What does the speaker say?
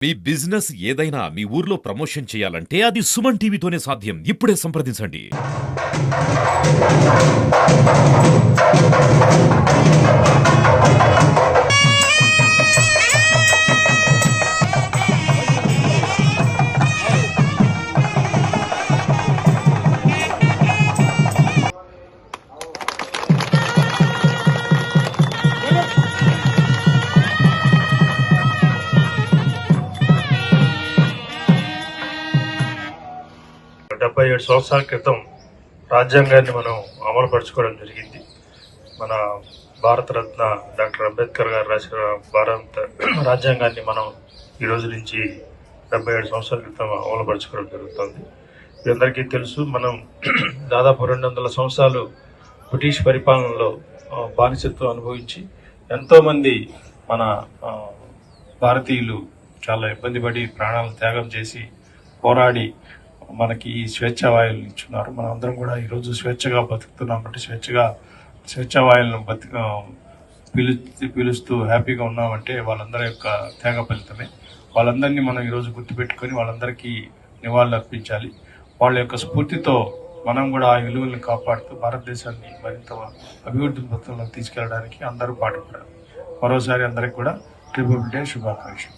మీ business ఏదైనా మీ ఊర్లో promotion చేయాలంటే అది సుమన్ టీవీతోనే సాధ్యం. ఇప్పుడే సంప్రదించండి. డెబ్బై 77 సంవత్సరాల క్రితం రాజ్యాంగాన్ని మనం అమలుపరచుకోవడం జరిగింది. మన భారతరత్న డాక్టర్ అంబేద్కర్ గారు రాసిన భారత రాజ్యాంగాన్ని మనం ఈ రోజు నుంచి 77 సంవత్సరాల క్రితం అమలుపరచుకోవడం జరుగుతుంది. మీ అందరికీ తెలుసు, మనం దాదాపు 200 సంవత్సరాలు బ్రిటిష్ పరిపాలనలో బానిసత్వం అనుభవించి ఎంతోమంది మన భారతీయులు చాలా ఇబ్బంది పడి ప్రాణాలను త్యాగం చేసి పోరాడి మనకి ఈ స్వేచ్ఛా వాయువులు ఇచ్చున్నారు. మనం అందరం కూడా ఈరోజు స్వేచ్ఛగా బతుకుతున్నాం. అంటే స్వేచ్ఛా వాయువులను పీలుస్తూ హ్యాపీగా ఉన్నామంటే వాళ్ళందరి యొక్క త్యాగ ఫలితమే. వాళ్ళందరినీ మనం ఈరోజు గుర్తుపెట్టుకొని వాళ్ళందరికీ నివాళులు అర్పించాలి. వాళ్ళ యొక్క స్ఫూర్తితో మనం కూడా ఆ విలువలను కాపాడుతూ భారతదేశాన్ని మరింత అభివృద్ధి పథంలోకి తీసుకెళ్ళడానికి అందరూ పాటుపడాలి. మరోసారి అందరికి కూడా రిపబ్లిక్ డే శుభాకాంక్షలు.